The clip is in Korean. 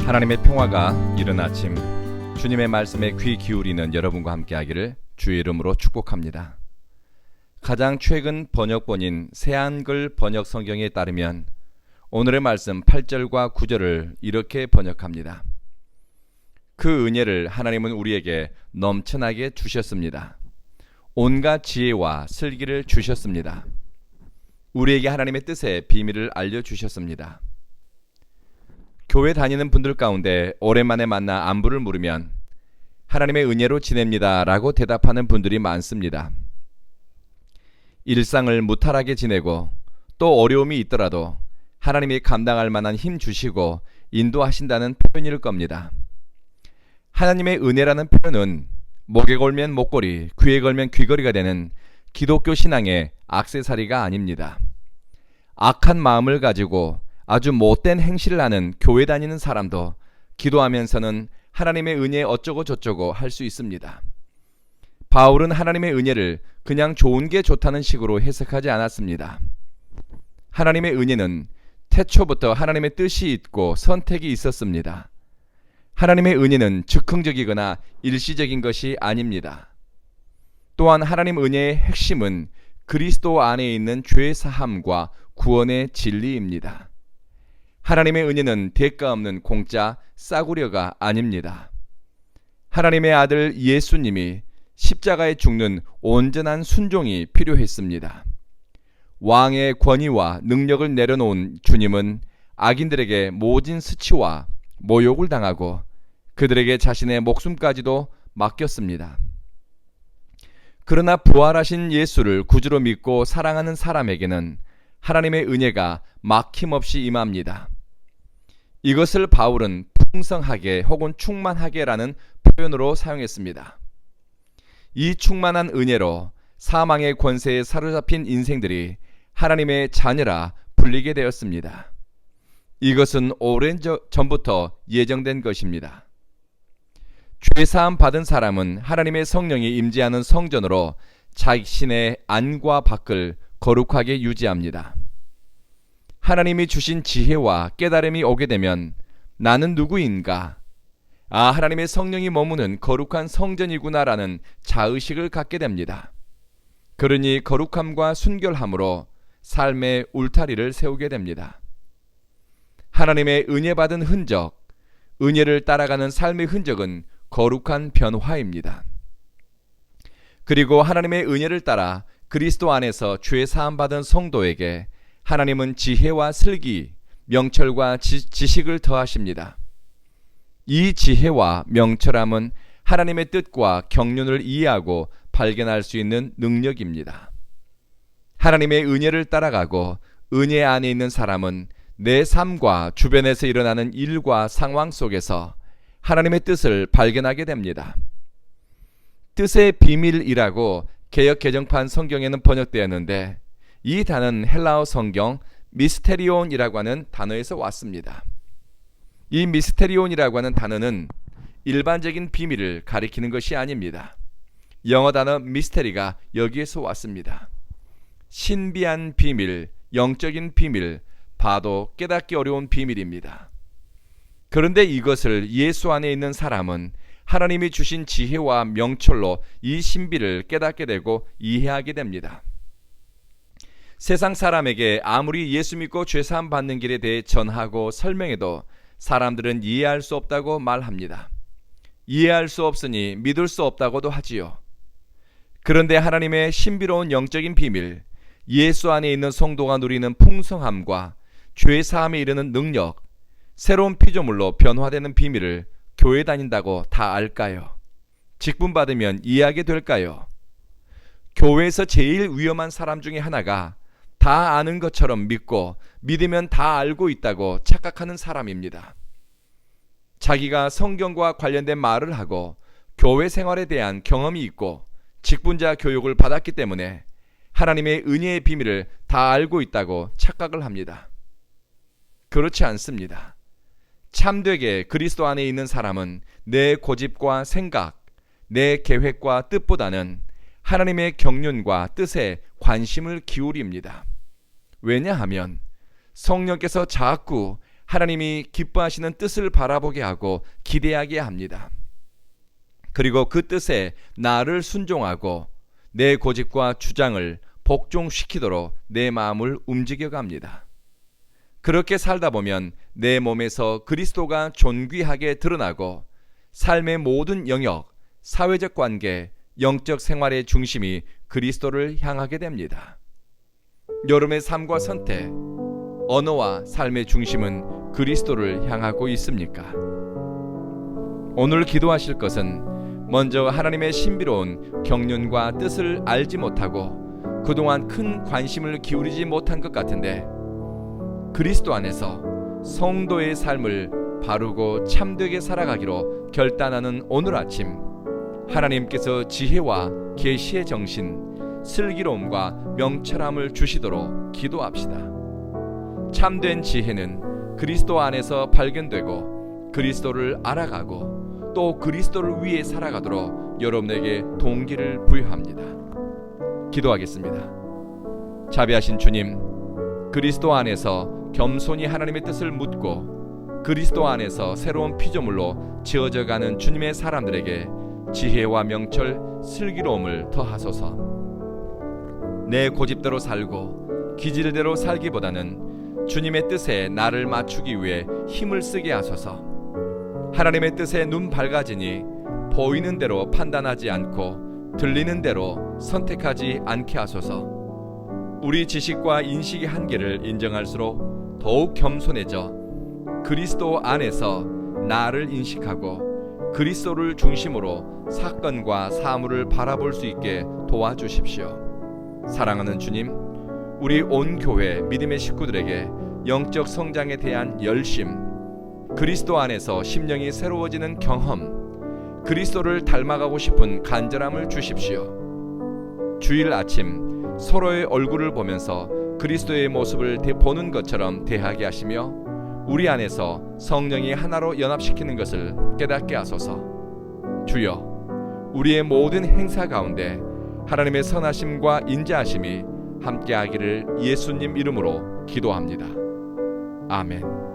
하나님의 평화가 이른 아침 주님의 말씀에 귀 기울이는 여러분과 함께하기를 주의 이름으로 축복합니다. 가장 최근 번역본인 새한글 번역 성경에 따르면 오늘의 말씀 8절과 9절을 이렇게 번역합니다. 그 은혜를 하나님은 우리에게 넘쳐나게 주셨습니다. 온갖 지혜와 슬기를 주셨습니다. 우리에게 하나님의 뜻의 비밀을 알려주셨습니다. 교회 다니는 분들 가운데 오랜만에 만나 안부를 물으면 하나님의 은혜로 지냅니다 라고 대답하는 분들이 많습니다. 일상을 무탈하게 지내고 또 어려움이 있더라도 하나님이 감당할 만한 힘 주시고 인도하신다는 표현일 겁니다. 하나님의 은혜라는 표현은 목에 걸면 목걸이, 귀에 걸면 귀걸이가 되는 기독교 신앙의 액세서리가 아닙니다. 악한 마음을 가지고 아주 못된 행실을 하는 교회 다니는 사람도 기도하면서는 하나님의 은혜 어쩌고 저쩌고 할 수 있습니다. 바울은 하나님의 은혜를 그냥 좋은 게 좋다는 식으로 해석하지 않았습니다. 하나님의 은혜는 태초부터 하나님의 뜻이 있고 선택이 있었습니다. 하나님의 은혜는 즉흥적이거나 일시적인 것이 아닙니다. 또한 하나님 은혜의 핵심은 그리스도 안에 있는 죄 사함과 구원의 진리입니다. 하나님의 은혜는 대가 없는 공짜 싸구려가 아닙니다. 하나님의 아들 예수님이 십자가에 죽는 온전한 순종이 필요했습니다. 왕의 권위와 능력을 내려놓은 주님은 악인들에게 모진 수치와 모욕을 당하고 그들에게 자신의 목숨까지도 맡겼습니다. 그러나 부활하신 예수를 구주로 믿고 사랑하는 사람에게는 하나님의 은혜가 막힘없이 임합니다. 이것을 바울은 풍성하게 혹은 충만하게라는 표현으로 사용했습니다. 이 충만한 은혜로 사망의 권세에 사로잡힌 인생들이 하나님의 자녀라 불리게 되었습니다. 이것은 오랜 전부터 예정된 것입니다. 죄사함 받은 사람은 하나님의 성령이 임재하는 성전으로 자신의 안과 밖을 거룩하게 유지합니다. 하나님이 주신 지혜와 깨달음이 오게 되면 나는 누구인가? 하나님의 성령이 머무는 거룩한 성전이구나라는 자의식을 갖게 됩니다. 그러니 거룩함과 순결함으로 삶의 울타리를 세우게 됩니다. 하나님의 은혜 받은 흔적, 은혜를 따라가는 삶의 흔적은 거룩한 변화입니다. 그리고 하나님의 은혜를 따라 그리스도 안에서 죄 사함 받은 성도에게 하나님은 지혜와 슬기, 명철과 지식을 더하십니다. 이 지혜와 명철함은 하나님의 뜻과 경륜을 이해하고 발견할 수 있는 능력입니다. 하나님의 은혜를 따라가고 은혜 안에 있는 사람은 내 삶과 주변에서 일어나는 일과 상황 속에서 하나님의 뜻을 발견하게 됩니다. 뜻의 비밀이라고 개역 개정판 성경에는 번역되었는데 이 단어는 헬라어 성경 미스테리온이라고 하는 단어에서 왔습니다. 이 미스테리온이라고 하는 단어는 일반적인 비밀을 가리키는 것이 아닙니다. 영어 단어 미스테리가 여기에서 왔습니다. 신비한 비밀, 영적인 비밀, 봐도 깨닫기 어려운 비밀입니다. 그런데 이것을 예수 안에 있는 사람은 하나님이 주신 지혜와 명철로 이 신비를 깨닫게 되고 이해하게 됩니다. 세상 사람에게 아무리 예수 믿고 죄사함 받는 길에 대해 전하고 설명해도 사람들은 이해할 수 없다고 말합니다. 이해할 수 없으니 믿을 수 없다고도 하지요. 그런데 하나님의 신비로운 영적인 비밀, 예수 안에 있는 성도가 누리는 풍성함과 죄사함에 이르는 능력, 새로운 피조물로 변화되는 비밀을 교회 다닌다고 다 알까요? 직분받으면 이해하게 될까요? 교회에서 제일 위험한 사람 중에 하나가 다 아는 것처럼 믿고 믿으면 다 알고 있다고 착각하는 사람입니다. 자기가 성경과 관련된 말을 하고 교회 생활에 대한 경험이 있고 직분자 교육을 받았기 때문에 하나님의 은혜의 비밀을 다 알고 있다고 착각을 합니다. 그렇지 않습니다. 참되게 그리스도 안에 있는 사람은 내 고집과 생각, 내 계획과 뜻보다는 하나님의 경륜과 뜻에 관심을 기울입니다. 왜냐하면 성령께서 자꾸 하나님이 기뻐하시는 뜻을 바라보게 하고 기대하게 합니다. 그리고 그 뜻에 나를 순종하고 내 고집과 주장을 복종시키도록 내 마음을 움직여 갑니다. 그렇게 살다 보면 내 몸에서 그리스도가 존귀하게 드러나고 삶의 모든 영역, 사회적 관계, 영적 생활의 중심이 그리스도를 향하게 됩니다. 여러분의 삶과 선택, 언어와 삶의 중심은 그리스도를 향하고 있습니까? 오늘 기도하실 것은 먼저 하나님의 신비로운 경륜과 뜻을 알지 못하고 그동안 큰 관심을 기울이지 못한 것 같은데, 그리스도 안에서 성도의 삶을 바르고 참되게 살아가기로 결단하는 오늘 아침, 하나님께서 지혜와 계시의 정신, 슬기로움과 명철함을 주시도록 기도합시다. 참된 지혜는 그리스도 안에서 발견되고 그리스도를 알아가고 또 그리스도를 위해 살아가도록 여러분에게 동기를 부여합니다. 기도하겠습니다. 자비하신 주님, 그리스도 안에서 겸손히 하나님의 뜻을 묻고 그리스도 안에서 새로운 피조물로 지어져가는 주님의 사람들에게 지혜와 명철, 슬기로움을 더하소서. 내 고집대로 살고 기질대로 살기보다는 주님의 뜻에 나를 맞추기 위해 힘을 쓰게 하소서. 하나님의 뜻에 눈 밝아지니 보이는 대로 판단하지 않고 들리는 대로 선택하지 않게 하소서. 우리 지식과 인식의 한계를 인정할수록 더욱 겸손해져 그리스도 안에서 나를 인식하고 그리스도를 중심으로 사건과 사물을 바라볼 수 있게 도와주십시오. 사랑하는 주님, 우리 온 교회 믿음의 식구들에게 영적 성장에 대한 열심, 그리스도 안에서 심령이 새로워지는 경험, 그리스도를 닮아가고 싶은 간절함을 주십시오. 주일 아침 서로의 얼굴을 보면서 그리스도의 모습을 보는 것처럼 대하게 하시며 우리 안에서 성령이 하나로 연합시키는 것을 깨닫게 하소서. 주여, 우리의 모든 행사 가운데 하나님의 선하심과 인자하심이 함께하기를 예수님 이름으로 기도합니다. 아멘.